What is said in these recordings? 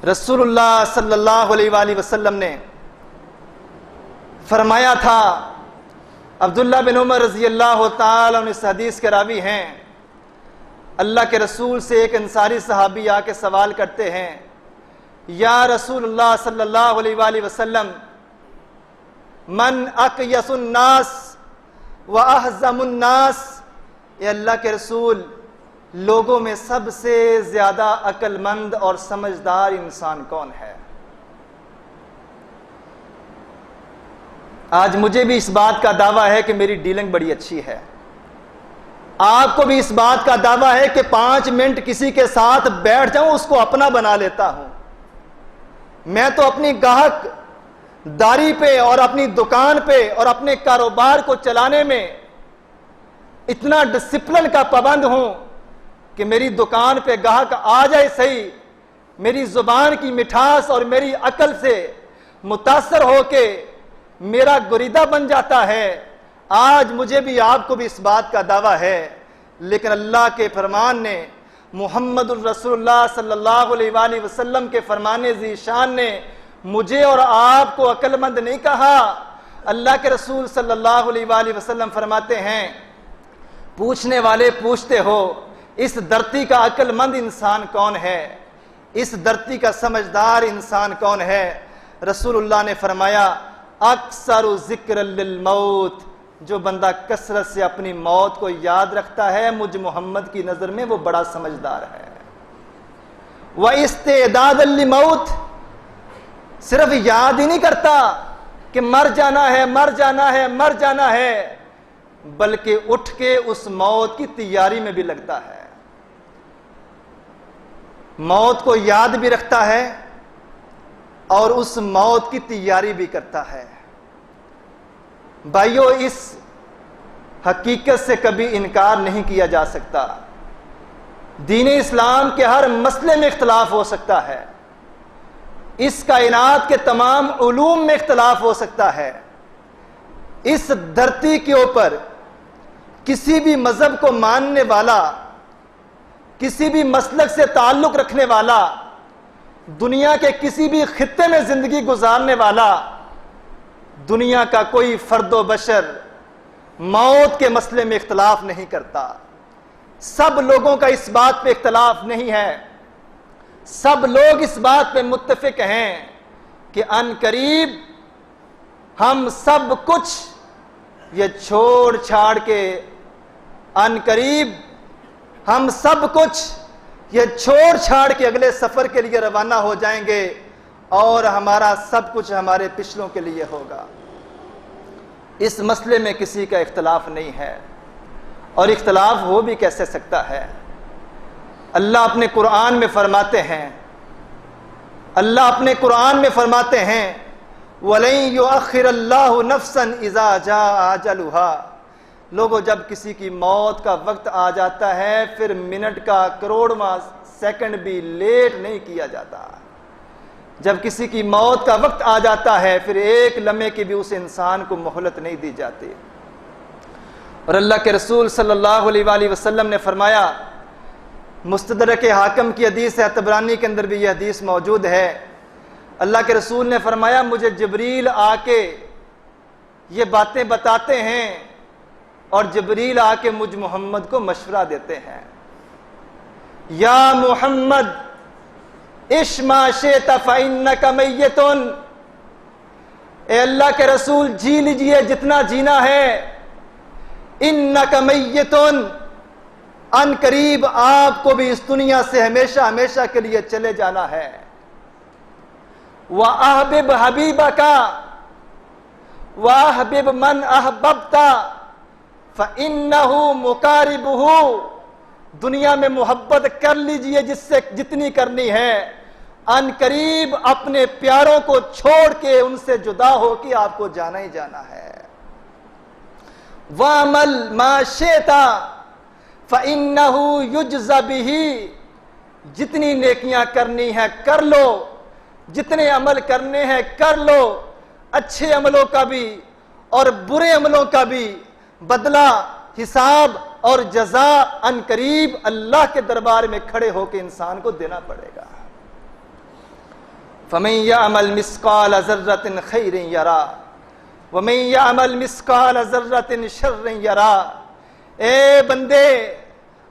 رسول اللہ صلی اللہ علیہ وآلہ وسلم نے فرمایا تھا، عبداللہ بن عمر رضی اللہ تعالیٰ عنہ اس حدیث کے راوی ہیں، اللہ کے رسول سے ایک انصاری صحابی آ کے سوال کرتے ہیں، یا رسول اللہ صلی اللہ علیہ وآلہ وسلم، من اقیس الناس و احزم الناس، اے اللہ کے رسول، لوگوں میں سب سے زیادہ عقل مند اور سمجھدار انسان کون ہے؟ آج مجھے بھی اس بات کا دعویٰ ہے کہ میری ڈیلنگ بڑی اچھی ہے، آپ کو بھی اس بات کا دعویٰ ہے کہ 5 منٹ کسی کے ساتھ بیٹھ جاؤں اس کو اپنا بنا لیتا ہوں۔ میں تو اپنی گاہک داری پہ اور اپنی دکان پہ اور اپنے کاروبار کو چلانے میں اتنا ڈسپلن کا پابند ہوں کہ میری دکان پہ گاہک آ جائے صحیح، میری زبان کی مٹھاس اور میری عقل سے متاثر ہو کے میرا گریدہ بن جاتا ہے۔ آج مجھے بھی آپ کو بھی اس بات کا دعویٰ ہے، لیکن اللہ کے فرمان نے، محمد الرسول اللہ صلی اللہ علیہ وآلہ وسلم کے فرمان ذی شان نے مجھے اور آپ کو عقل مند نہیں کہا۔ اللہ کے رسول صلی اللہ علیہ وآلہ وسلم فرماتے ہیں، پوچھنے والے پوچھتے ہو اس دھرتی کا عقل مند انسان کون ہے، اس دھرتی کا سمجھدار انسان کون ہے؟ رسول اللہ نے فرمایا، اکثر ذکر للموت، جو بندہ کثرت سے اپنی موت کو یاد رکھتا ہے مجھ محمد کی نظر میں وہ بڑا سمجھدار ہے۔ وَإِسْتِعْدَادًا لِلْمَوْتِ، صرف یاد ہی نہیں کرتا کہ مر جانا ہے مر جانا ہے مر جانا ہے، بلکہ اٹھ کے اس موت کی تیاری میں بھی لگتا ہے، موت کو یاد بھی رکھتا ہے اور اس موت کی تیاری بھی کرتا ہے۔ بھائیو، اس حقیقت سے کبھی انکار نہیں کیا جا سکتا، دین اسلام کے ہر مسئلے میں اختلاف ہو سکتا ہے، اس کائنات کے تمام علوم میں اختلاف ہو سکتا ہے، اس دھرتی کے اوپر کسی بھی مذہب کو ماننے والا، کسی بھی مسلک سے تعلق رکھنے والا، دنیا کے کسی بھی خطے میں زندگی گزارنے والا، دنیا کا کوئی فرد و بشر موت کے مسئلے میں اختلاف نہیں کرتا۔ سب لوگوں کا اس بات پہ اختلاف نہیں ہے، سب لوگ اس بات پہ متفق ہیں کہ ان قریب ہم سب کچھ یہ چھوڑ چھاڑ کے، ان قریب ہم سب کچھ یہ چھوڑ چھاڑ کے اگلے سفر کے لیے روانہ ہو جائیں گے اور ہمارا سب کچھ ہمارے پچھلوں کے لیے ہوگا۔ اس مسئلے میں کسی کا اختلاف نہیں ہے، اور اختلاف ہو بھی کیسے سکتا ہے؟ اللہ اپنے قرآن میں فرماتے ہیں، اللہ اپنے قرآن میں فرماتے ہیں، وَلَن يُؤَخِّرَ اللَّهُ نَفْسًا إِذَا جَاءَ أَجَلُهَا، لوگوں جب کسی کی موت کا وقت آ جاتا ہے پھر منٹ کا کروڑواں سیکنڈ بھی لیٹ نہیں کیا جاتا۔ جب کسی کی موت کا وقت آ جاتا ہے پھر ایک لمحے کی بھی اس انسان کو مہلت نہیں دی جاتی۔ اور اللہ کے رسول صلی اللہ علیہ وآلہ وسلم نے فرمایا، مستدرک حاکم کی حدیث ہے، طبرانی کے اندر بھی یہ حدیث موجود ہے، اللہ کے رسول نے فرمایا، مجھے جبریل آ کے یہ باتیں بتاتے ہیں اور جبریل آ کے مجھ محمد کو مشورہ دیتے ہیں، یا محمد عش ما شئت فإنک میت، اے اللہ کے رسول جی لیجئے جتنا جینا ہے، انک میت، ان قریب آپ کو بھی اس دنیا سے ہمیشہ ہمیشہ کے لیے چلے جانا ہے۔ وَأَحْبِبْ حَبِيبَكَ وَأَحْبِبْ مَنْ أَحْبَبْتَ فَإِنَّهُ مُقَارِبُهُ، دنیا میں محبت کر لیجئے جس سے جتنی کرنی ہے، ان قریب اپنے پیاروں کو چھوڑ کے ان سے جدا ہو کے آپ کو جانا ہی جانا ہے۔ وَعْمَلْ مَا شِئْتَ فَإِنَّهُ يُجْزَ بِهِ، جتنی نیکیاں کرنی ہے کر لو، جتنے عمل کرنے ہیں کر لو، اچھے عملوں کا بھی اور برے عملوں کا بھی بدلہ، حساب اور جزا ان قریب اللہ کے دربار میں کھڑے ہو کے انسان کو دینا پڑے گا۔ فمن يعمل مثقال ذرة خير يرى ومن يعمل مثقال ذرة شر يرى۔ اے بندے،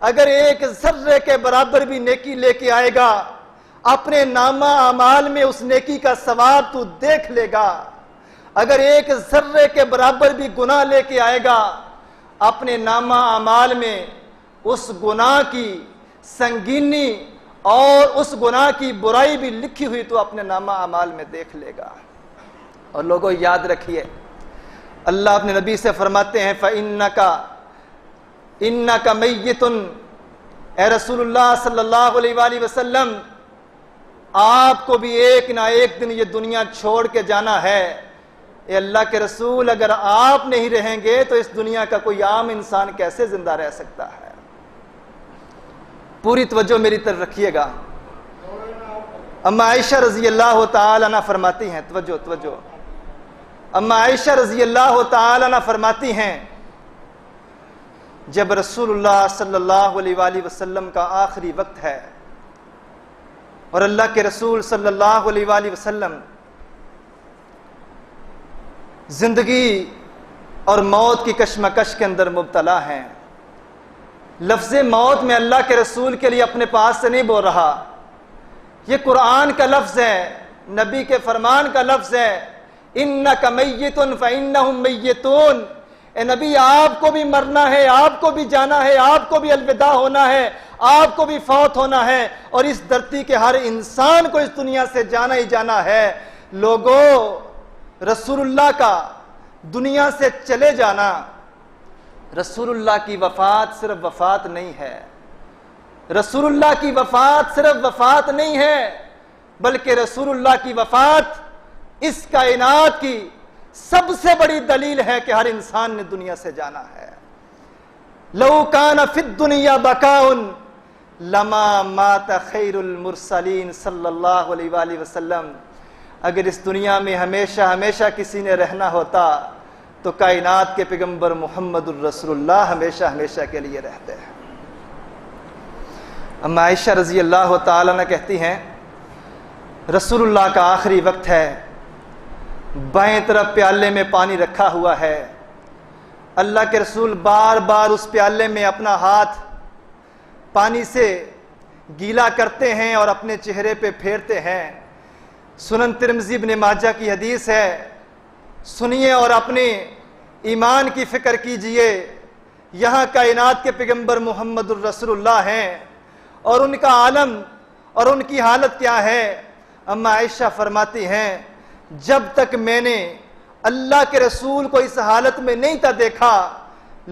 اگر ایک ذرے کے برابر بھی نیکی لے کے آئے گا، اپنے نامہ اعمال میں اس نیکی کا ثواب تو دیکھ لے گا۔ اگر ایک ذرے کے برابر بھی گناہ لے کے آئے گا، اپنے نامہ اعمال میں اس گناہ کی سنگینی اور اس گناہ کی برائی بھی لکھی ہوئی تو اپنے نامہ اعمال میں دیکھ لے گا۔ اور لوگوں یاد رکھیے، اللہ اپنے نبی سے فرماتے ہیں إِنَّكَ مَيِّتٌ، اے رسول اللہ صلی اللہ علیہ وآلہ وسلم، آپ کو بھی ایک نہ ایک دن یہ دنیا چھوڑ کے جانا ہے۔ اے اللہ کے رسول، اگر آپ نہیں رہیں گے تو اس دنیا کا کوئی عام انسان کیسے زندہ رہ سکتا ہے؟ پوری توجہ میری طرف رکھیے گا۔ اما عائشہ رضی اللہ تعالی عنہ فرماتی ہیں، توجہ، اما عائشہ رضی اللہ تعالی عنہ فرماتی ہیں، جب رسول اللہ صلی اللہ علیہ وآلہ وسلم کا آخری وقت ہے اور اللہ کے رسول صلی اللہ علیہ وآلہ وسلم زندگی اور موت کی کشمکش کے اندر مبتلا ہیں، لفظ موت میں اللہ کے رسول کے لیے اپنے پاس سے نہیں بول رہا، یہ قرآن کا لفظ ہے، نبی کے فرمان کا لفظ ہے، إِنَّكَ مَيِّتٌ فَإِنَّهُمْ مَيِّتُونَ۔ اے نبی، آپ کو بھی مرنا ہے، آپ کو بھی جانا ہے، آپ کو بھی الوداع ہونا ہے، آپ کو بھی فوت ہونا ہے، اور اس دھرتی کے ہر انسان کو اس دنیا سے جانا ہی جانا ہے۔ لوگوں، رسول اللہ کا دنیا سے چلے جانا، رسول اللہ کی وفات صرف وفات نہیں ہے، رسول اللہ کی وفات صرف وفات نہیں ہے، بلکہ رسول اللہ کی وفات اس کائنات کی سب سے بڑی دلیل ہے کہ ہر انسان نے دنیا سے جانا ہے۔ لو کان فی الدنیا بقاء لما مات خیر المرسلین صلی اللہ علیہ وآلہ وسلم۔ اگر اس دنیا میں ہمیشہ کسی نے رہنا ہوتا تو کائنات کے پیغمبر محمد الرسول اللہ ہمیشہ کے لیے رہتے ہیں۔ اما عائشہ رضی اللہ تعالیٰ عنہ کہتی ہیں، رسول اللہ کا آخری وقت ہے، بائیں طرف پیالے میں پانی رکھا ہوا ہے، اللہ کے رسول بار بار اس پیالے میں اپنا ہاتھ پانی سے گیلا کرتے ہیں اور اپنے چہرے پہ پھیرتے ہیں۔ سنن ترمذی ابن ماجہ کی حدیث ہے، سنیے اور اپنے ایمان کی فکر کیجئے۔ یہاں کائنات کے پیغمبر محمد الرسول اللہ ہیں اور ان کا عالم اور ان کی حالت کیا ہے؟ اما عائشہ فرماتی ہیں، جب تک میں نے اللہ کے رسول کو اس حالت میں نہیں تھا دیکھا،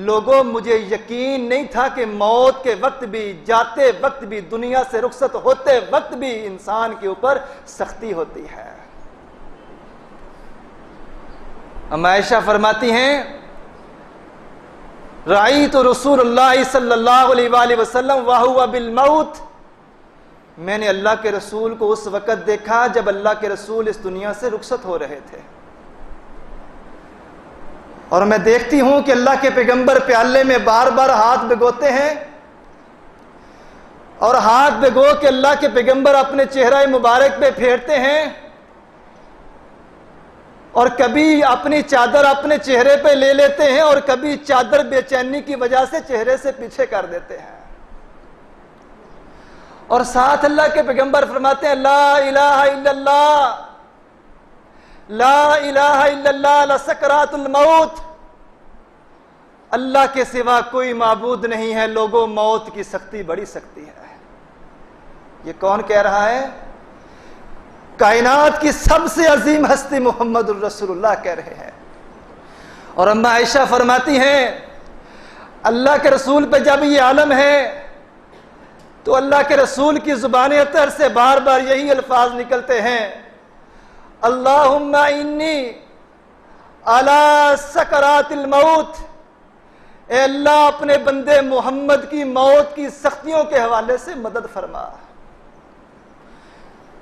لوگوں مجھے یقین نہیں تھا کہ موت کے وقت بھی، جاتے وقت بھی، دنیا سے رخصت ہوتے وقت بھی انسان کے اوپر سختی ہوتی ہے۔ اما عائشہ فرماتی ہیں، رأیت رسول اللہ صلی اللہ علیہ وآلہ وسلم وہو بالموت، میں نے اللہ کے رسول کو اس وقت دیکھا جب اللہ کے رسول اس دنیا سے رخصت ہو رہے تھے، اور میں دیکھتی ہوں کہ اللہ کے پیغمبر پیالے میں بار بار ہاتھ بھگوتے ہیں، اور ہاتھ بھگو کے اللہ کے پیغمبر اپنے چہرہ مبارک پہ پھیرتے ہیں، اور کبھی اپنی چادر اپنے چہرے پہ لے لیتے ہیں اور کبھی چادر بے چینی کی وجہ سے چہرے سے پیچھے کر دیتے ہیں، اور ساتھ اللہ کے پیغمبر فرماتے ہیں، لا الہ الا اللہ، لا الہ الا اللہ لسکرات الموت، اللہ کے سوا کوئی معبود نہیں ہے، لوگوں موت کی سختی بڑی سختی ہے۔ یہ کون کہہ رہا ہے؟ کائنات کی سب سے عظیم ہستی محمد الرسول اللہ کہہ رہے ہیں۔ اور اما عائشہ فرماتی ہیں، اللہ کے رسول پہ جب یہ عالم ہے تو اللہ کے رسول کی زبان اطہر سے بار بار یہی الفاظ نکلتے ہیں، اللہم انی علی سکرات الموت، اے اللہ اپنے بندے محمد کی موت کی سختیوں کے حوالے سے مدد فرما۔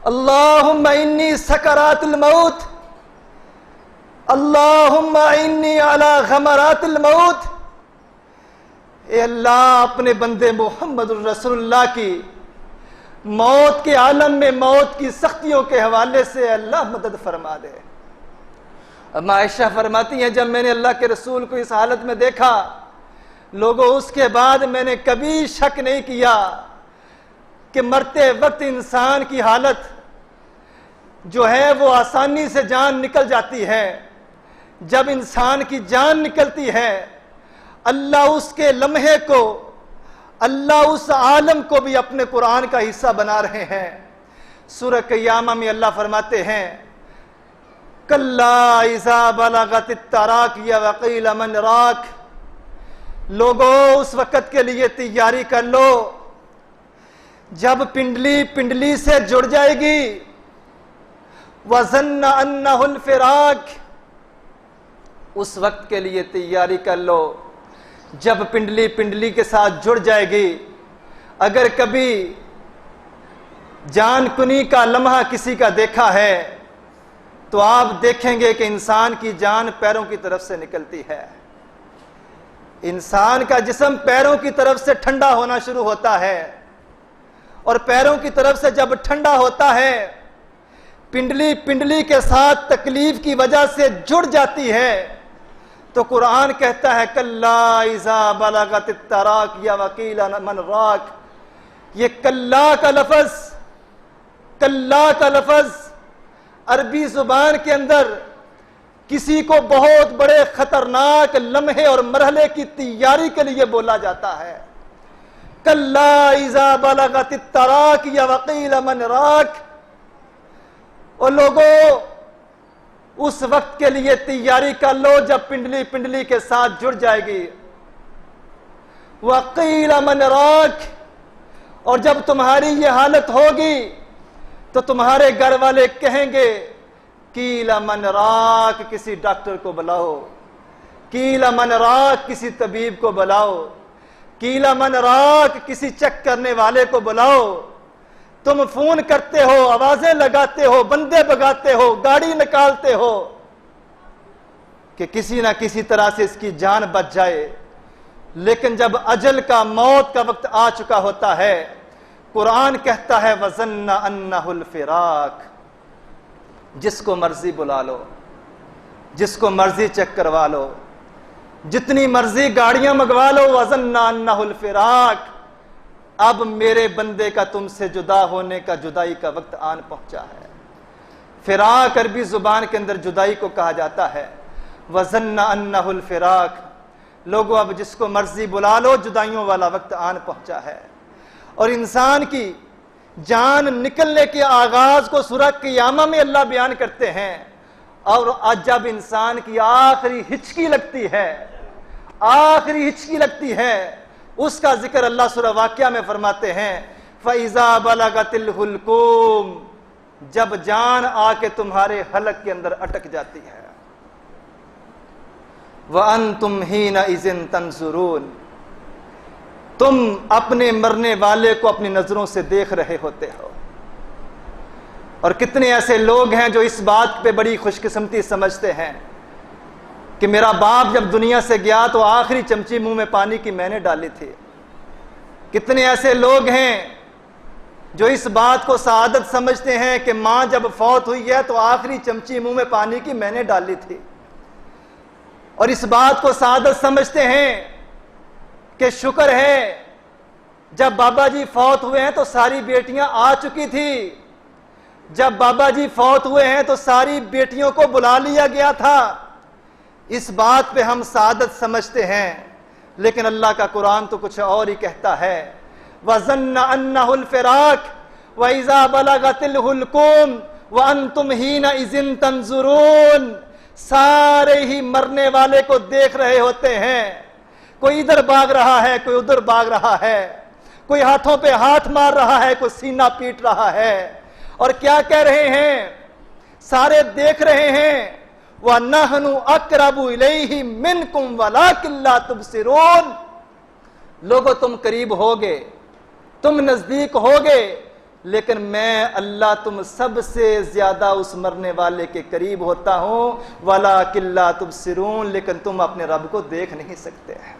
اللہم انی سکرات الموت، اللہم انی علی غمرات الموت، اے اللہ اپنے بندے محمد الرسول اللہ کی موت کے عالم میں موت کی سختیوں کے حوالے سے اللہ مدد فرما دے۔ اب عائشہ فرماتی ہیں جب میں نے اللہ کے رسول کو اس حالت میں دیکھا لوگوں، اس کے بعد میں نے کبھی شک نہیں کیا کہ مرتے وقت انسان کی حالت جو ہے وہ آسانی سے جان نکل جاتی ہے۔ جب انسان کی جان نکلتی ہے اللہ اس کے لمحے کو، اللہ اس عالم کو بھی اپنے قرآن کا حصہ بنا رہے ہیں۔ سورہ قیامہ میں اللہ فرماتے ہیں کَلَّا اِذَا بَلَغَتِ التَّرَاقِیَ وَقِیلَ مَنْ رَاقٍ، لوگوں اس وقت کے لیے تیاری کر لو جب پنڈلی پنڈلی سے جڑ جائے گی۔ وَظَنَّ أَنَّهُ الْفِرَاقُ، اس وقت کے لیے تیاری کر لو جب پنڈلی پنڈلی کے ساتھ جڑ جائے گی۔ اگر کبھی جان کنی کا لمحہ کسی کا دیکھا ہے تو آپ دیکھیں گے کہ انسان کی جان پیروں کی طرف سے نکلتی ہے۔ انسان کا جسم پیروں کی طرف سے ٹھنڈا ہونا شروع ہوتا ہے، اور پیروں کی طرف سے جب ٹھنڈا ہوتا ہے پنڈلی پنڈلی کے ساتھ تکلیف کی وجہ سے جڑ جاتی ہے، تو قرآن کہتا ہے کَلَّا اِذَا بَلَغَتِ التَّرَاقِیَ وَقِیلَ مَنْ رَاقٍ۔ یہ کَلَّا کا لفظ، کَلَّا کا لفظ عربی زبان کے اندر کسی کو بہت بڑے خطرناک لمحے اور مرحلے کی تیاری کے لیے بولا جاتا ہے۔ کَلَّا اِذَا بَلَغَتِ التَّرَاقِیَ وَقِیلَ مَنْ رَاقٍ، اور لوگوں اس وقت کے لیے تیاری کر لو جب پنڈلی پنڈلی کے ساتھ جڑ جائے گی۔ وَقِیلَ مَنْ رَاقٍ، اور جب تمہاری یہ حالت ہوگی تو تمہارے گھر والے کہیں گے قیل من راق، کسی ڈاکٹر کو بلاؤ، قیل من راق، کسی طبیب کو بلاؤ، قیل من راق، کسی چیک کرنے والے کو بلاؤ۔ تم فون کرتے ہو، آوازیں لگاتے ہو، بندے بگاتے ہو، گاڑی نکالتے ہو کہ کسی نہ کسی طرح سے اس کی جان بچ جائے، لیکن جب اجل کا، موت کا وقت آ چکا ہوتا ہے قرآن کہتا ہے وَظَنَّ أَنَّهُ الْفِرَاقُ، جس کو مرضی بلا لو، جس کو مرضی چیک کروا لو، جتنی مرضی گاڑیاں منگوا لو، وَظَنَّ أَنَّهُ الْفِرَاقُ، اب میرے بندے کا تم سے جدا ہونے کا، جدائی کا وقت آن پہنچا ہے۔ فراق عربی زبان کے اندر جدائی کو کہا جاتا ہے۔ وَظَنَّ أَنَّهُ الْفِرَاقُ، لوگوں اب جس کو مرضی بلا لو، جدائیوں والا وقت آن پہنچا ہے۔ اور انسان کی جان نکلنے کے آغاز کو سورہ قیامہ میں اللہ بیان کرتے ہیں، اور آج جب انسان کی آخری ہچکی لگتی ہے، آخری ہچکی لگتی ہے، اس کا ذکر اللہ سورہ واقعہ میں فرماتے ہیں فَإِذَا بَلَغَتِ الْحُلْقُومَ، جب جان آ کے تمہارے حلق کے اندر اٹک جاتی ہے۔ وَأَنْتُمْ حِينَئِذٍ تَنْظُرُونَ، تم اپنے مرنے والے کو اپنی نظروں سے دیکھ رہے ہوتے ہو۔ اور کتنے ایسے لوگ ہیں جو اس بات پہ بڑی خوش قسمتی سمجھتے ہیں کہ میرا باپ جب دنیا سے گیا تو آخری چمچی منہ میں پانی کی میں نے ڈالی تھی۔ کتنے ایسے لوگ ہیں جو اس بات کو سعادت سمجھتے ہیں کہ ماں جب فوت ہوئی ہے تو آخری چمچی منہ میں پانی کی میں نے ڈالی تھی، اور اس بات کو سعادت سمجھتے ہیں کہ شکر ہے جب بابا جی فوت ہوئے ہیں تو ساری بیٹیاں آ چکی تھی، جب بابا جی فوت ہوئے ہیں تو ساری بیٹیوں کو بلا لیا گیا تھا۔ اس بات پہ ہم سعادت سمجھتے ہیں، لیکن اللہ کا قرآن تو کچھ اور ہی کہتا ہے وَظَنَّ أَنَّهُ الْفِرَاقُ وَإِذَا بَلَغَتِ الْحُلْقُومَ وَأَنْتُمْ حِينَئِذٍ تَنْظُرُونَ، سارے ہی مرنے والے کو دیکھ رہے ہوتے ہیں، کوئی ادھر بھاگ رہا ہے، کوئی ادھر بھاگ رہا ہے، کوئی ہاتھوں پہ ہاتھ مار رہا ہے، کوئی سینہ پیٹ رہا ہے، اور کیا کہہ رہے ہیں؟ سارے دیکھ رہے ہیں وَنَحْنُ أَقْرَبُ إِلَيْهِ مِنْكُمْ وَلَكِنْ لَا تُبْصِرُونَ، لوگو تم قریب ہوگے، تم نزدیک ہوگے، لیکن میں اللہ تم سب سے زیادہ اس مرنے والے کے قریب ہوتا ہوں، وَلَكِنْ لَا تُبْصِرُونَ، لیکن تم اپنے رب کو دیکھ نہیں سکتے ہیں۔